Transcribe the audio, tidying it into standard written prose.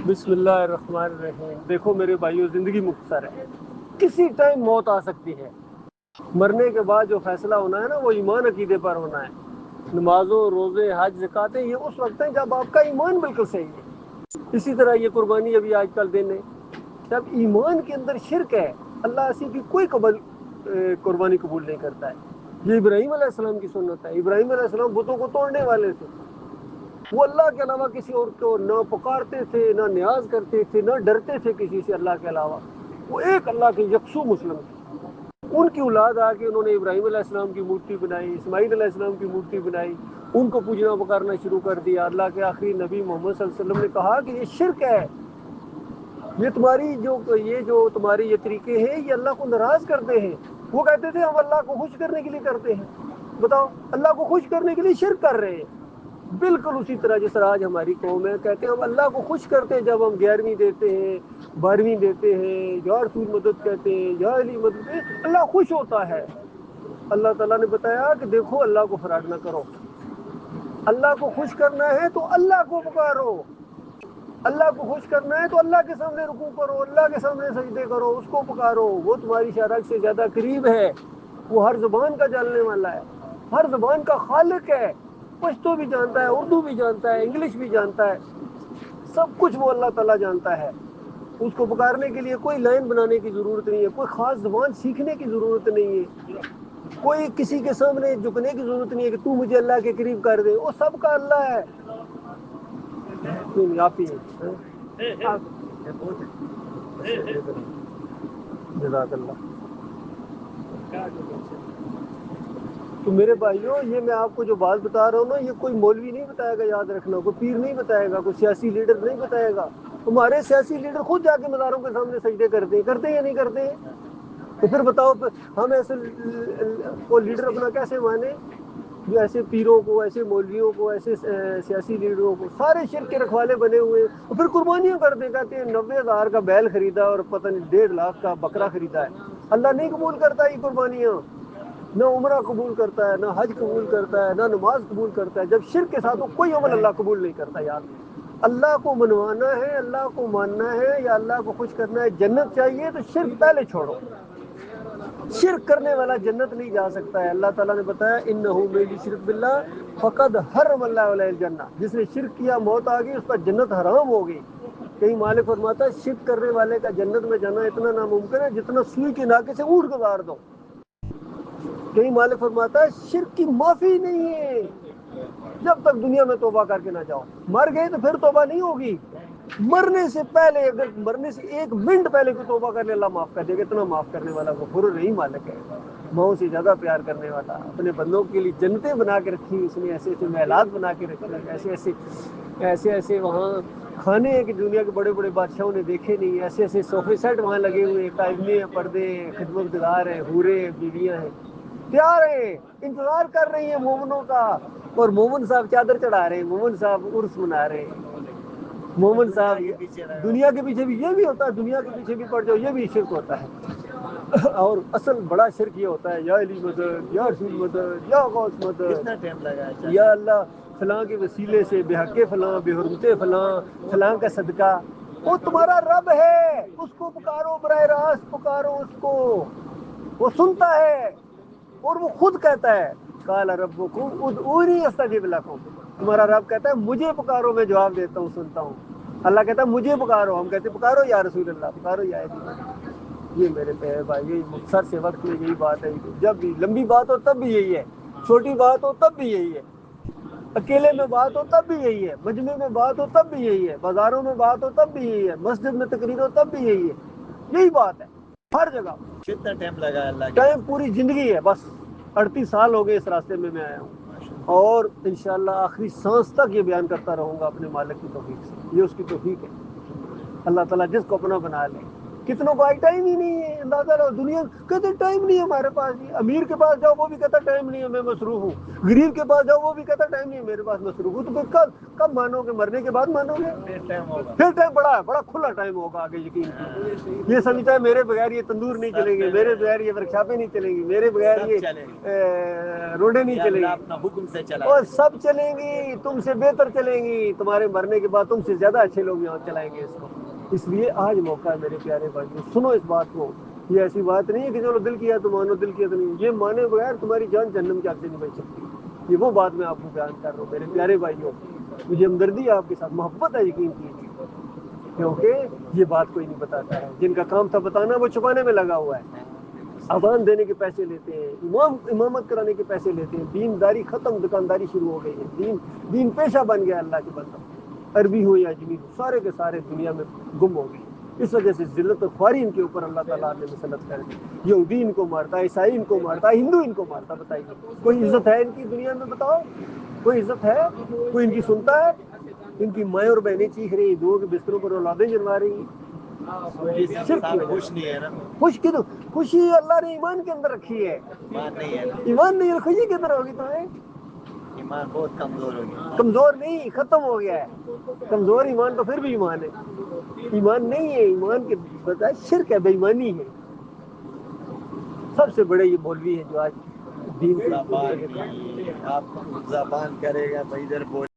بسم اللہ الرحمن الرحیم۔ دیکھو میرے بھائیو، زندگی مختصر ہے، کسی ٹائم موت آ سکتی ہے۔ مرنے کے بعد جو فیصلہ ہونا ہے نا، وہ ایمان عقیدے پر ہونا ہے۔ نمازوں، روزے، حج، زکاتیں، یہ اس وقت ہیں جب آپ کا ایمان بالکل صحیح ہے۔ اسی طرح یہ قربانی ابھی آج کل دن ہے، جب ایمان کے اندر شرک ہے، اللہ ایسی کی کوئی قربانی قبول نہیں کرتا ہے۔ یہ ابراہیم علیہ السلام کی سنت ہے۔ ابراہیم علیہ السلام بتوں کو توڑنے والے تھے، وہ اللہ کے علاوہ کسی اور کو نہ پکارتے تھے، نہ نیاز کرتے تھے، نہ ڈرتے تھے کسی سے اللہ کے علاوہ۔ وہ ایک اللہ کے یکسو مسلم تھے۔ ان کی اولاد آ کے انہوں نے ابراہیم علیہ السلام کی مورتی بنائی، اسماعیل علیہ السلام کی مورتی بنائی، ان کو پوجنا پکارنا شروع کر دیا۔ اللہ کے آخری نبی محمد صلی اللہ علیہ وسلم نے کہا کہ یہ شرک ہے، یہ جو تمہاری یہ طریقے ہیں، یہ اللہ کو ناراض کرتے ہیں۔ وہ کہتے تھے ہم اللہ کو خوش کرنے کے لیے کرتے ہیں۔ بتاؤ، اللہ کو خوش کرنے کے لیے شرک کر رہے ہیں۔ بالکل اسی طرح جس طرح آج ہماری قوم ہے، کہتے ہیں ہم اللہ کو خوش کرتے ہیں جب ہم 11ویں دیتے ہیں، 12ویں دیتے ہیں، یا رسول مدد کہتے ہیں، یا علی مدد کہتے ہیں، اللہ خوش ہوتا ہے۔ اللہ تعالیٰ نے بتایا کہ دیکھو اللہ کو فراڈ نہ کرو، اللہ کو خوش کرنا ہے تو اللہ کو پکارو، اللہ کو خوش کرنا ہے تو اللہ کے سامنے رکوع کرو، اللہ کے سامنے سجدے کرو، اس کو پکارو، وہ تمہاری شرک سے زیادہ قریب ہے، وہ ہر زبان کا جاننے والا ہے، ہر زبان کا خالق ہے، پشتو بھی جانتا ہے، اردو بھی جانتا ہے، انگلش بھی جانتا ہے، سب کچھ وہ اللہ تعالیٰ جانتا ہے۔ اس کو پکارنے کے لیے کوئی لائن بنانے کی ضرورت نہیں ہے، کوئی خاص زبان سیکھنے کی ضرورت نہیں ہے، کوئی کسی کے سامنے جھکنے کی ضرورت نہیں ہے کہ تو مجھے اللہ کے قریب کر دے، وہ سب کا اللہ ہے۔ آپ ہی جزاک اللہ۔ تو میرے بھائیوں، یہ میں آپ کو جو بات بتا رہا ہوں نا، یہ کوئی مولوی نہیں بتائے گا، یاد رکھنا، کوئی پیر نہیں بتائے گا، کوئی سیاسی لیڈر نہیں بتائے گا۔ ہمارے سیاسی لیڈر خود جا کے مزاروں کے سامنے سجدے کرتے ہیں یا نہیں کرتے ہیں؟ تو پھر بتاؤ، ہم ایسے کو لیڈر اپنا کیسے مانے جو ایسے پیروں کو، ایسے مولویوں کو، ایسے سیاسی لیڈروں کو سارے شرک کے رکھوالے بنے ہوئے، اور پھر قربانیاں کرتے کہتے ہیں 90,000 کا بیل خریدا اور پتہ نہیں 1.5 لاکھ کا بکرا خریدا ہے۔ اللہ نہیں قبول کرتا یہ قربانیاں، نہ عمرہ قبول کرتا ہے، نہ حج قبول کرتا ہے، نہ نماز قبول کرتا ہے۔ جب شرک کے ساتھ ہو کوئی عمل اللہ قبول نہیں کرتا۔ یار، اللہ کو منوانا ہے، اللہ کو ماننا ہے، یا اللہ کو خوش کرنا ہے، جنت چاہیے تو شرک پہلے چھوڑو۔ شرک کرنے والا جنت نہیں جا سکتا ہے۔ اللہ تعالیٰ نے بتایا انہو من یشرک باللہ فقد حرم اللہ علیہ الجنہ، جس نے شرک کیا موت آ گئی، اس پر جنت حرام ہو گئی۔ کہیں مالک فرماتا ہے شرک کرنے والے کا جنت میں جانا اتنا ناممکن ہے جتنا سوئی کے ناکے سے اونٹ گزار دو۔ کہیں مالک فرماتا ہے شرک کی معافی نہیں ہے جب تک دنیا میں توبہ کر کے نہ جاؤ۔ مر گئے تو پھر توبہ نہیں ہوگی، مرنے سے پہلے، اگر مرنے سے 1 منٹ پہلے کوئی توبہ کر لے، اللہ معاف کر دے گا۔ اتنا معاف کرنے والا غفور الرحیم مالک ہے، ماؤں سے زیادہ پیار کرنے والا، اپنے بندوں کے لیے جنتیں بنا کے رکھی اس نے، ایسے ایسے محلات بنا کے رکھی، ایسے ایسے وہاں کھانے ہیں کہ دنیا کے بڑے بڑے بادشاہوں نے دیکھے نہیں، ایسے ایسے صوفے سیٹ وہاں لگے ہوئے، قائمے ہیں، پردے ہیں، خدمت گزار ہیں، حوریں ہیں، بیویاں ہیں، تیار ہیں، انتظار کر رہی ہیں مومنوں کا، اور مومن صاحب چادر چڑھا رہے ہیں، مومن صاحب عرس منا رہے ہیں، مومن صاحب دنیا کے پیچھے بھی یہ بھی ہوتا ہے، دنیا کے پیچھے بھی پڑ جاؤ، یہ بھی شرک ہوتا ہے۔ اور اصل بڑا شرک یہ ہوتا ہے، یا علی مدد، یا رسول مدد، یا غوث مدد، یا اللہ فلاں کے وسیلے سے، بے حق فلاں، بے حرمت فلاں، فلاں کا صدقہ۔ وہ تمہارا رب ہے، اس کو پکارو، براہ راست پکارو اس کو، وہ سنتا ہے، اور وہ خود کہتا ہے قال ربکم ادعونی استجب لکم، تمہارا رب کہتا ہے مجھے پکارو میں جواب دیتا ہوں، سنتا ہوں۔ اللہ کہتا ہے مجھے پکارو، ہم کہتے ہیں پکارو یا رسول اللہ، پکارو یا علی۔ یہ میرے پیارے بھائی، یہ مختصر سے وقت میں یہی بات ہے، جب بھی لمبی بات ہو تب بھی یہی ہے، چھوٹی بات ہو تب بھی یہی ہے، اکیلے میں بات ہو تب بھی یہی ہے، مجمع میں بات ہو تب بھی یہی ہے، بازاروں میں بات ہو تب بھی یہی ہے، مسجد میں تقریر ہو تب بھی یہی ہے، یہی بات ہے ہر جگہ۔ کتنا ٹائم لگا اللہ کے؟ ٹائم پوری زندگی ہے، بس 38 سال ہو گئے اس راستے میں آیا ہوں، اور انشاءاللہ آخری سانس تک یہ بیان کرتا رہوں گا اپنے مالک کی توفیق سے، یہ اس کی توفیق ہے۔ اللہ تعالیٰ جس کو اپنا بنا لے، کتنوں کو آج ٹائم ہی نہیں ہے. اندازہ لو, دنیا کہتے ٹائم نہیں ہے ہمارے پاس. امیر کے پاس جاؤ وہ بھی کہتا ٹائم نہیں ہے میں مصروف ہوں. غریب کے پاس جاؤ وہ بھی کہتا ٹائم نہیں ہے میرے پاس مصروف ہوں. تو پھر کب مانو گے؟ مرنے کے بعد مانو گے؟ پھر ٹائم بڑا کھلا ٹائم ہوگا آگے. یقین کیجیے یہ سمجھتا ہے میرے بغیر یہ تندور نہیں چلیں گے, میرے بغیر یہ ورکشاپیں نہیں چلیں گی, میرے بغیر یہ روڈیں نہیں چلیں گی. اپنا حکم سے چلا اور سب چلیں گی, تم سے بہتر چلیں گی. تمہارے مرنے کے بعد تم سے زیادہ اچھے لوگ یہاں چلائیں گے اس کو. اس لیے آج موقع ہے میرے پیارے بھائیوں, سنو اس بات کو. یہ ایسی بات نہیں ہے کہ چلو دل کیا تو مانو, دل کیا تو نہیں. یہ مانے بغیر تمہاری جان جہنم کے آگ سے نہیں بچ سکتی. یہ وہ بات میں آپ کو بیان کر رہا ہوں میرے پیارے بھائیوں. مجھے ہمدردی ہے آپ کے ساتھ, محبت ہے, یقین کیجیے. کیونکہ یہ بات کوئی نہیں بتاتا ہے. جن کا کام تھا بتانا وہ چھپانے میں لگا ہوا ہے. اذان دینے کے پیسے لیتے ہیں, امامت کرانے کے پیسے لیتے ہیں. دینداری ختم, دکانداری شروع ہو گئی ہے. دین پیشہ بن گیا اللہ کے بندوں. عربی ہو یا اجمی ہو, سارے کے سارے دنیا میں گم ہو گئے. اس وجہ سے ذلت و خواری ان کے اوپر اللہ تعالیٰ نے مسلط کر دی. یہودی ان کو مارتا ہے, عیسائی ان کو مارتا ہے, ہندو ان کو مارتا. بتائیے کوئی عزت ہے ان کی دنیا میں؟ بتاؤ کوئی عزت ہے؟ کوئی ان کی سنتا ہے؟ ان کی مائیں اور بہنیں چیخ رہی, دو کے بستروں پر اولادیں جلوا رہی. خوش نہیں ہے نا, خوشی اللہ نے ایمان کے اندر رکھی ہے. ایمان نہیں ہے, ایمان نہیں ہے, خوشی کے اندر ہوگی تمہیں. ایمان بہت کمزور ہو گیا. کمزور نہیں, ختم ہو گیا ہے. کمزور ایمان تو پھر بھی ایمان ہے. ایمان نہیں ہے, ایمان کے بجائے شرک ہے, بے ایمانی ہے. سب سے بڑے یہ مولوی ہیں جو آج دین زبان آپ زبان کرے گا تو ادھر بول